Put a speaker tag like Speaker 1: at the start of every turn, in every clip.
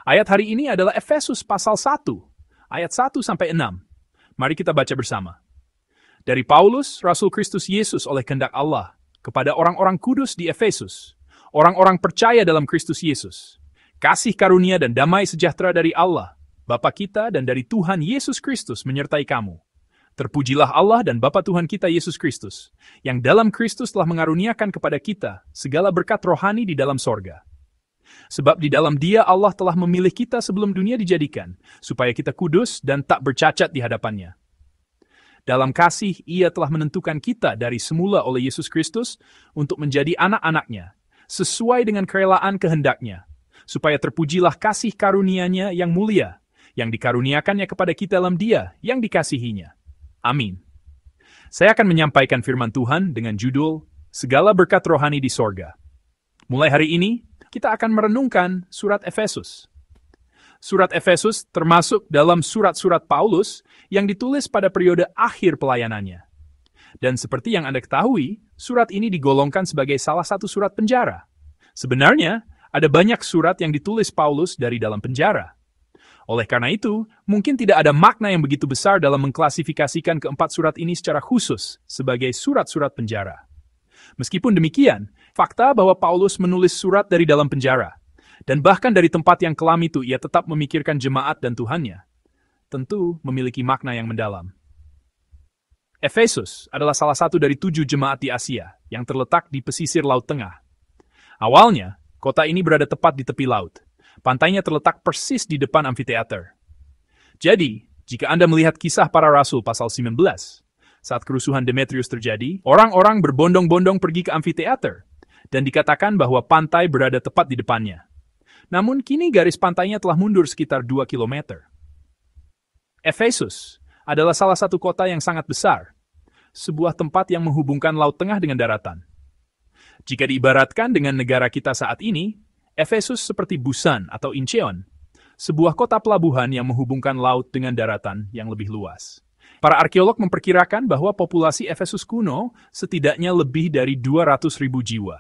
Speaker 1: Ayat hari ini adalah Efesus pasal 1, ayat 1-6. Mari kita baca bersama. Dari Paulus, Rasul Kristus Yesus oleh kehendak Allah, kepada orang-orang kudus di Efesus, orang-orang percaya dalam Kristus Yesus, kasih karunia dan damai sejahtera dari Allah, Bapa kita dan dari Tuhan Yesus Kristus menyertai kamu. Terpujilah Allah dan Bapa Tuhan kita Yesus Kristus, yang dalam Kristus telah mengaruniakan kepada kita segala berkat rohani di dalam sorga. Sebab di dalam Dia Allah telah memilih kita sebelum dunia dijadikan, supaya kita kudus dan tak bercacat di hadapannya. Dalam kasih, Ia telah menentukan kita dari semula oleh Yesus Kristus untuk menjadi anak-anak-Nya, sesuai dengan kerelaan kehendak-Nya, supaya terpujilah kasih karunia-Nya yang mulia, yang dikaruniakannya kepada kita dalam Dia yang dikasihinya. Amin. Saya akan menyampaikan firman Tuhan dengan judul, Segala Berkat Rohani di Sorga. Mulai hari ini, kita akan merenungkan surat Efesus. Surat Efesus termasuk dalam surat-surat Paulus yang ditulis pada periode akhir pelayanannya. Dan seperti yang Anda ketahui, surat ini digolongkan sebagai salah satu surat penjara. Sebenarnya, ada banyak surat yang ditulis Paulus dari dalam penjara. Oleh karena itu, mungkin tidak ada makna yang begitu besar dalam mengklasifikasikan keempat surat ini secara khusus sebagai surat-surat penjara. Meskipun demikian, fakta bahwa Paulus menulis surat dari dalam penjara, dan bahkan dari tempat yang kelam itu ia tetap memikirkan jemaat dan Tuhannya, tentu memiliki makna yang mendalam. Efesus adalah salah satu dari 7 jemaat di Asia yang terletak di pesisir Laut Tengah. Awalnya, kota ini berada tepat di tepi laut. Pantainya terletak persis di depan amfiteater. Jadi, jika Anda melihat Kisah Para Rasul pasal 19, saat kerusuhan Demetrius terjadi, orang-orang berbondong-bondong pergi ke amfiteater, dan dikatakan bahwa pantai berada tepat di depannya. Namun kini garis pantainya telah mundur sekitar 2 km. Efesus adalah salah satu kota yang sangat besar, sebuah tempat yang menghubungkan Laut Tengah dengan daratan. Jika diibaratkan dengan negara kita saat ini, Efesus seperti Busan atau Incheon, sebuah kota pelabuhan yang menghubungkan laut dengan daratan yang lebih luas. Para arkeolog memperkirakan bahwa populasi Efesus kuno setidaknya lebih dari 200.000 jiwa.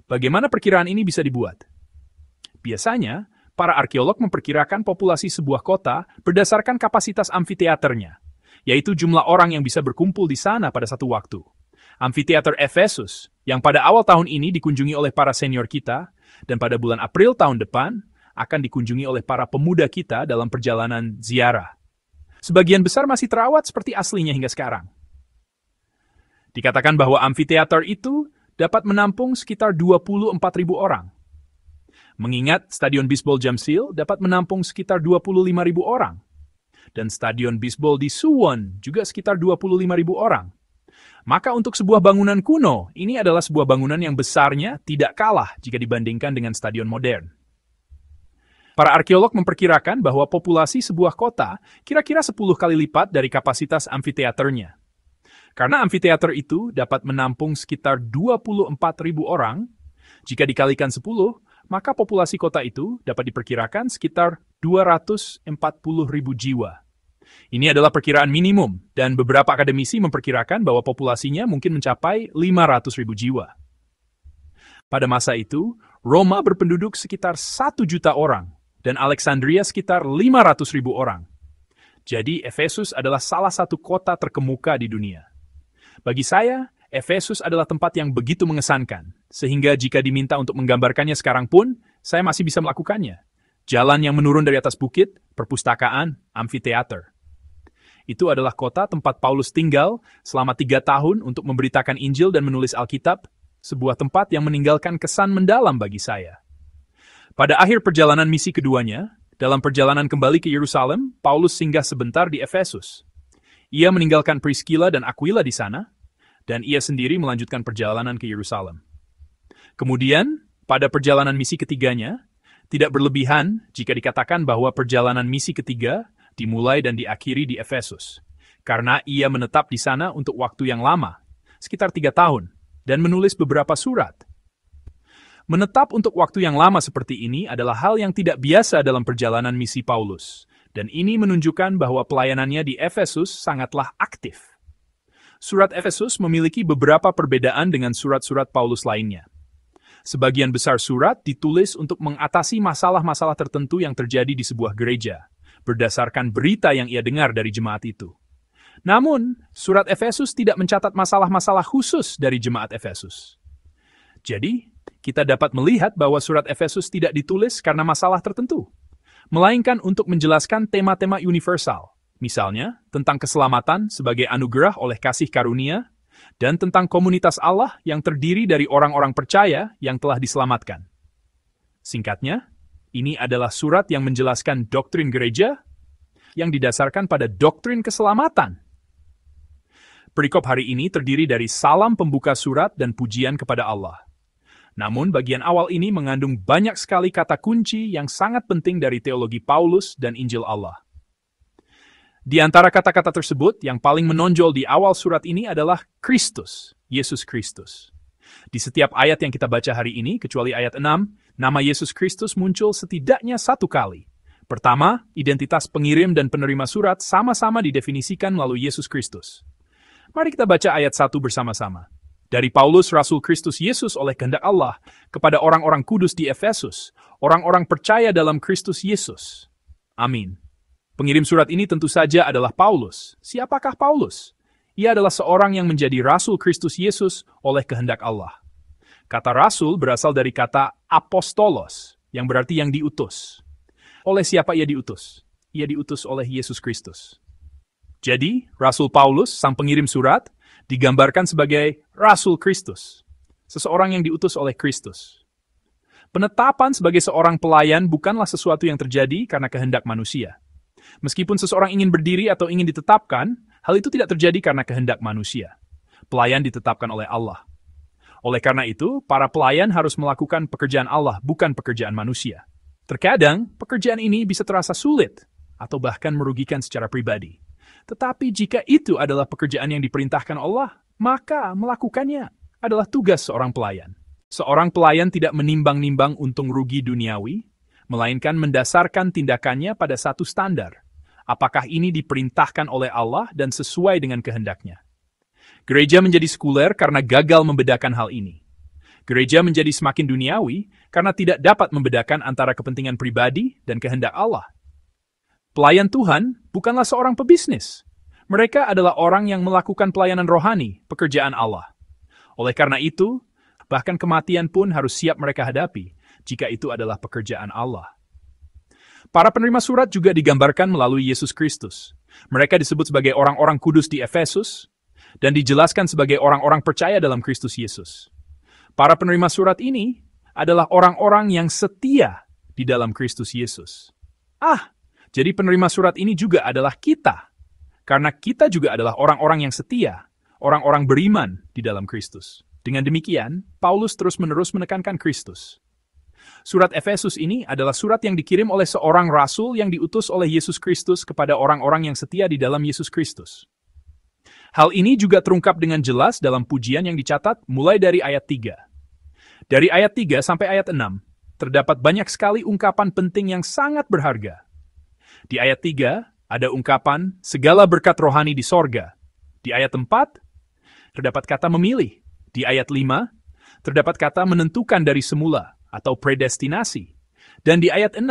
Speaker 1: Bagaimana perkiraan ini bisa dibuat? Biasanya, para arkeolog memperkirakan populasi sebuah kota berdasarkan kapasitas amfiteaternya, yaitu jumlah orang yang bisa berkumpul di sana pada satu waktu. Amfiteater Efesus, yang pada awal tahun ini dikunjungi oleh para senior kita, dan pada bulan April tahun depan akan dikunjungi oleh para pemuda kita dalam perjalanan ziarah. Sebagian besar masih terawat seperti aslinya hingga sekarang. Dikatakan bahwa amfiteater itu dapat menampung sekitar 24.000 orang. Mengingat Stadion Bisbol Jamsil dapat menampung sekitar 25.000 orang. Dan Stadion Bisbol di Suwon juga sekitar 25.000 orang. Maka untuk sebuah bangunan kuno, ini adalah sebuah bangunan yang besarnya tidak kalah jika dibandingkan dengan stadion modern. Para arkeolog memperkirakan bahwa populasi sebuah kota kira-kira 10 kali lipat dari kapasitas amfiteaternya. Karena amfiteater itu dapat menampung sekitar 24.000 orang, jika dikalikan 10, maka populasi kota itu dapat diperkirakan sekitar 240.000 jiwa. Ini adalah perkiraan minimum, dan beberapa akademisi memperkirakan bahwa populasinya mungkin mencapai 500.000 jiwa. Pada masa itu, Roma berpenduduk sekitar 1 juta orang, dan Alexandria sekitar 500.000 orang. Jadi, Efesus adalah salah satu kota terkemuka di dunia. Bagi saya, Efesus adalah tempat yang begitu mengesankan, sehingga jika diminta untuk menggambarkannya sekarang pun, saya masih bisa melakukannya. Jalan yang menurun dari atas bukit, perpustakaan, amfiteater. Itu adalah kota tempat Paulus tinggal selama 3 tahun untuk memberitakan Injil dan menulis Alkitab, sebuah tempat yang meninggalkan kesan mendalam bagi saya. Pada akhir perjalanan misi keduanya, dalam perjalanan kembali ke Yerusalem, Paulus singgah sebentar di Efesus. Ia meninggalkan Priscilla dan Aquila di sana, dan ia sendiri melanjutkan perjalanan ke Yerusalem. Kemudian, pada perjalanan misi ketiganya, tidak berlebihan jika dikatakan bahwa perjalanan misi ketiga dimulai dan diakhiri di Efesus, karena ia menetap di sana untuk waktu yang lama, sekitar 3 tahun, dan menulis beberapa surat. Menetap untuk waktu yang lama seperti ini adalah hal yang tidak biasa dalam perjalanan misi Paulus, dan ini menunjukkan bahwa pelayanannya di Efesus sangatlah aktif. Surat Efesus memiliki beberapa perbedaan dengan surat-surat Paulus lainnya. Sebagian besar surat ditulis untuk mengatasi masalah-masalah tertentu yang terjadi di sebuah gereja, berdasarkan berita yang ia dengar dari jemaat itu. Namun, surat Efesus tidak mencatat masalah-masalah khusus dari jemaat Efesus. Jadi, kita dapat melihat bahwa surat Efesus tidak ditulis karena masalah tertentu, melainkan untuk menjelaskan tema-tema universal, misalnya tentang keselamatan sebagai anugerah oleh kasih karunia, dan tentang komunitas Allah yang terdiri dari orang-orang percaya yang telah diselamatkan. Singkatnya, ini adalah surat yang menjelaskan doktrin gereja yang didasarkan pada doktrin keselamatan. Perikop hari ini terdiri dari salam pembuka surat dan pujian kepada Allah. Namun bagian awal ini mengandung banyak sekali kata kunci yang sangat penting dari teologi Paulus dan Injil Allah. Di antara kata-kata tersebut, yang paling menonjol di awal surat ini adalah Kristus, Yesus Kristus. Di setiap ayat yang kita baca hari ini, kecuali ayat 6, nama Yesus Kristus muncul setidaknya 1 kali. Pertama, identitas pengirim dan penerima surat sama-sama didefinisikan melalui Yesus Kristus. Mari kita baca ayat 1 bersama-sama. Dari Paulus, Rasul Kristus Yesus oleh kehendak Allah, kepada orang-orang kudus di Efesus, orang-orang percaya dalam Kristus Yesus. Amin. Pengirim surat ini tentu saja adalah Paulus. Siapakah Paulus? Ia adalah seorang yang menjadi Rasul Kristus Yesus oleh kehendak Allah. Kata Rasul berasal dari kata apostolos, yang berarti yang diutus. Oleh siapa ia diutus? Ia diutus oleh Yesus Kristus. Jadi, Rasul Paulus, sang pengirim surat, digambarkan sebagai Rasul Kristus, seseorang yang diutus oleh Kristus. Penetapan sebagai seorang pelayan bukanlah sesuatu yang terjadi karena kehendak manusia. Meskipun seseorang ingin berdiri atau ingin ditetapkan, hal itu tidak terjadi karena kehendak manusia. Pelayan ditetapkan oleh Allah. Oleh karena itu, para pelayan harus melakukan pekerjaan Allah, bukan pekerjaan manusia. Terkadang, pekerjaan ini bisa terasa sulit, atau bahkan merugikan secara pribadi. Tetapi jika itu adalah pekerjaan yang diperintahkan Allah, maka melakukannya adalah tugas seorang pelayan. Seorang pelayan tidak menimbang-nimbang untung rugi duniawi, melainkan mendasarkan tindakannya pada satu standar. Apakah ini diperintahkan oleh Allah dan sesuai dengan kehendaknya? Gereja menjadi sekuler karena gagal membedakan hal ini. Gereja menjadi semakin duniawi karena tidak dapat membedakan antara kepentingan pribadi dan kehendak Allah. Pelayan Tuhan bukanlah seorang pebisnis. Mereka adalah orang yang melakukan pelayanan rohani, pekerjaan Allah. Oleh karena itu, bahkan kematian pun harus siap mereka hadapi, jika itu adalah pekerjaan Allah. Para penerima surat juga digambarkan melalui Yesus Kristus. Mereka disebut sebagai orang-orang kudus di Efesus, dan dijelaskan sebagai orang-orang percaya dalam Kristus Yesus. Para penerima surat ini adalah orang-orang yang setia di dalam Kristus Yesus. Jadi penerima surat ini juga adalah kita, karena kita juga adalah orang-orang yang setia, orang-orang beriman di dalam Kristus. Dengan demikian, Paulus terus-menerus menekankan Kristus. Surat Efesus ini adalah surat yang dikirim oleh seorang rasul yang diutus oleh Yesus Kristus kepada orang-orang yang setia di dalam Yesus Kristus. Hal ini juga terungkap dengan jelas dalam pujian yang dicatat mulai dari ayat 3. Dari ayat 3 sampai ayat 6, terdapat banyak sekali ungkapan penting yang sangat berharga. Di ayat 3, ada ungkapan segala berkat rohani di sorga. Di ayat 4, terdapat kata memilih. Di ayat 5, terdapat kata menentukan dari semula, atau predestinasi. Dan di ayat 6,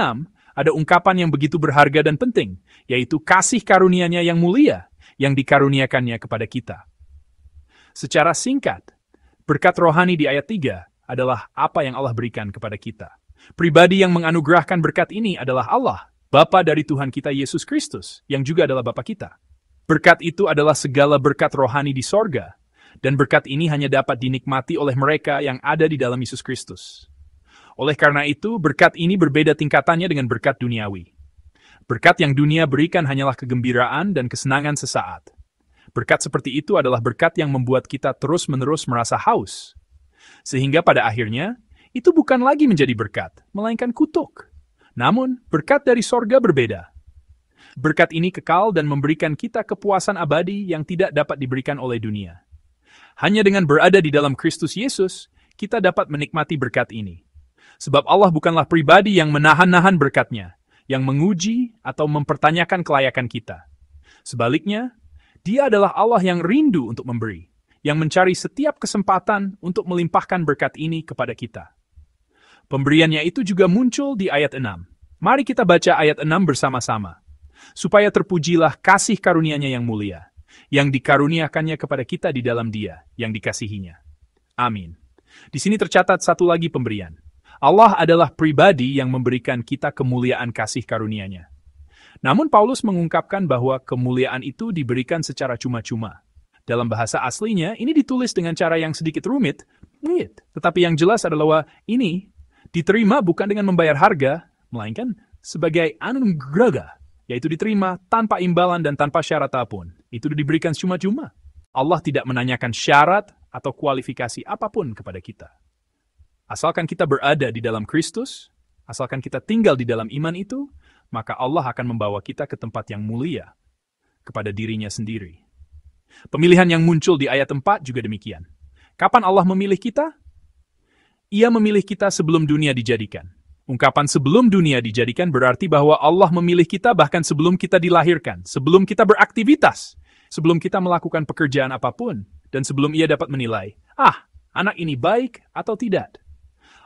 Speaker 1: ada ungkapan yang begitu berharga dan penting, yaitu kasih karunia-Nya yang mulia, yang dikaruniakannya kepada kita. Secara singkat, berkat rohani di ayat 3 adalah apa yang Allah berikan kepada kita. Pribadi yang menganugerahkan berkat ini adalah Allah, Bapa dari Tuhan kita Yesus Kristus, yang juga adalah Bapa kita. Berkat itu adalah segala berkat rohani di sorga, dan berkat ini hanya dapat dinikmati oleh mereka yang ada di dalam Yesus Kristus. Oleh karena itu, berkat ini berbeda tingkatannya dengan berkat duniawi. Berkat yang dunia berikan hanyalah kegembiraan dan kesenangan sesaat. Berkat seperti itu adalah berkat yang membuat kita terus-menerus merasa haus. Sehingga pada akhirnya, itu bukan lagi menjadi berkat, melainkan kutuk. Namun, berkat dari sorga berbeda. Berkat ini kekal dan memberikan kita kepuasan abadi yang tidak dapat diberikan oleh dunia. Hanya dengan berada di dalam Kristus Yesus, kita dapat menikmati berkat ini. Sebab Allah bukanlah pribadi yang menahan-nahan berkat-Nya, yang menguji atau mempertanyakan kelayakan kita. Sebaliknya, Dia adalah Allah yang rindu untuk memberi, yang mencari setiap kesempatan untuk melimpahkan berkat ini kepada kita. Pemberiannya itu juga muncul di ayat 6. Mari kita baca ayat 6 bersama-sama. Supaya terpujilah kasih karunia-Nya yang mulia, yang dikaruniakannya kepada kita di dalam Dia, yang dikasihinya. Amin. Di sini tercatat satu lagi pemberian. Allah adalah pribadi yang memberikan kita kemuliaan kasih karunia-Nya. Namun Paulus mengungkapkan bahwa kemuliaan itu diberikan secara cuma-cuma. Dalam bahasa aslinya, ini ditulis dengan cara yang sedikit rumit, tetapi yang jelas adalah ini diterima bukan dengan membayar harga, melainkan sebagai anugerah, yaitu diterima tanpa imbalan dan tanpa syarat apapun. Itu diberikan cuma-cuma. Allah tidak menanyakan syarat atau kualifikasi apapun kepada kita. Asalkan kita berada di dalam Kristus, asalkan kita tinggal di dalam iman itu, maka Allah akan membawa kita ke tempat yang mulia, kepada dirinya sendiri. Pemilihan yang muncul di ayat 4 juga demikian. Kapan Allah memilih kita? Ia memilih kita sebelum dunia dijadikan. Ungkapan sebelum dunia dijadikan berarti bahwa Allah memilih kita bahkan sebelum kita dilahirkan, sebelum kita beraktivitas, sebelum kita melakukan pekerjaan apapun, dan sebelum Ia dapat menilai, anak ini baik atau tidak.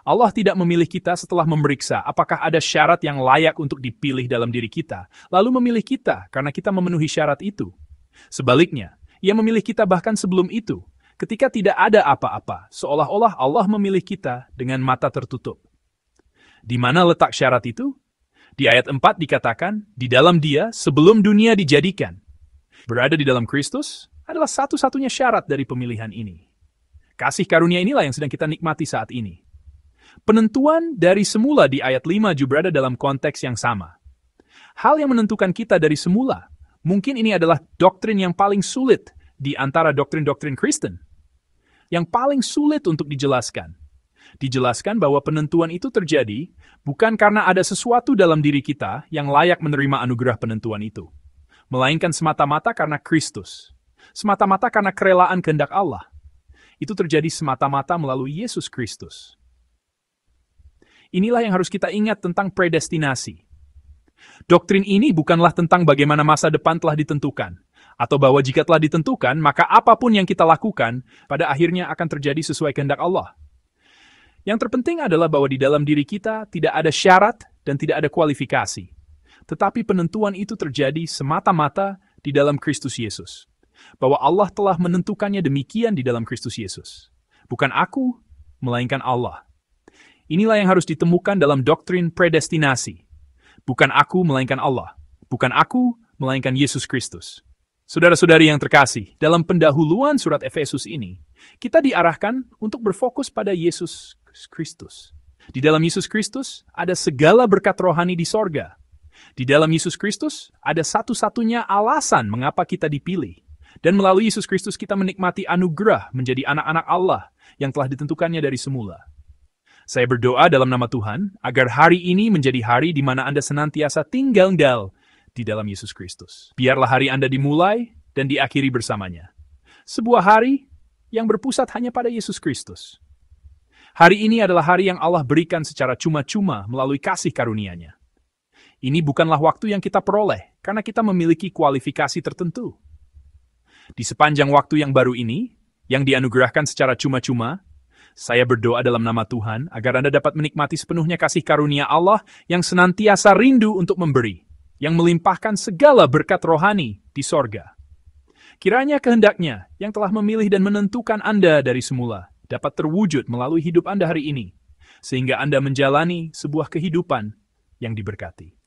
Speaker 1: Allah tidak memilih kita setelah memeriksa apakah ada syarat yang layak untuk dipilih dalam diri kita, lalu memilih kita karena kita memenuhi syarat itu. Sebaliknya, Ia memilih kita bahkan sebelum itu, ketika tidak ada apa-apa, seolah-olah Allah memilih kita dengan mata tertutup. Di mana letak syarat itu? Di ayat 4 dikatakan, di dalam Dia sebelum dunia dijadikan. Berada di dalam Kristus adalah satu-satunya syarat dari pemilihan ini. Kasih karunia inilah yang sedang kita nikmati saat ini. Penentuan dari semula di ayat 5 juga berada dalam konteks yang sama. Hal yang menentukan kita dari semula, mungkin ini adalah doktrin yang paling sulit di antara doktrin-doktrin Kristen. Yang paling sulit untuk dijelaskan. Dijelaskan bahwa penentuan itu terjadi bukan karena ada sesuatu dalam diri kita yang layak menerima anugerah penentuan itu, melainkan semata-mata karena Kristus, semata-mata karena kerelaan kehendak Allah. Itu terjadi semata-mata melalui Yesus Kristus. Inilah yang harus kita ingat tentang predestinasi. Doktrin ini bukanlah tentang bagaimana masa depan telah ditentukan, atau bahwa jika telah ditentukan, maka apapun yang kita lakukan pada akhirnya akan terjadi sesuai kehendak Allah. Yang terpenting adalah bahwa di dalam diri kita tidak ada syarat dan tidak ada kualifikasi. Tetapi penentuan itu terjadi semata-mata di dalam Kristus Yesus. Bahwa Allah telah menentukannya demikian di dalam Kristus Yesus. Bukan aku, melainkan Allah. Inilah yang harus ditemukan dalam doktrin predestinasi. Bukan aku, melainkan Allah. Bukan aku, melainkan Yesus Kristus. Saudara-saudari yang terkasih, dalam pendahuluan surat Efesus ini, kita diarahkan untuk berfokus pada Yesus Kristus. Di dalam Yesus Kristus ada segala berkat rohani di sorga. Di dalam Yesus Kristus ada satu-satunya alasan mengapa kita dipilih. Dan melalui Yesus Kristus kita menikmati anugerah menjadi anak-anak Allah yang telah ditentukannya dari semula. Saya berdoa dalam nama Tuhan agar hari ini menjadi hari di mana Anda senantiasa tinggal di dalam Yesus Kristus. Biarlah hari Anda dimulai dan diakhiri bersamanya. Sebuah hari yang berpusat hanya pada Yesus Kristus. Hari ini adalah hari yang Allah berikan secara cuma-cuma melalui kasih karunia-Nya. Ini bukanlah waktu yang kita peroleh, karena kita memiliki kualifikasi tertentu. Di sepanjang waktu yang baru ini, yang dianugerahkan secara cuma-cuma, saya berdoa dalam nama Tuhan agar Anda dapat menikmati sepenuhnya kasih karunia Allah yang senantiasa rindu untuk memberi, yang melimpahkan segala berkat rohani di sorga. Kiranya kehendak-Nya yang telah memilih dan menentukan Anda dari semula, dapat terwujud melalui hidup Anda hari ini, sehingga Anda menjalani sebuah kehidupan yang diberkati.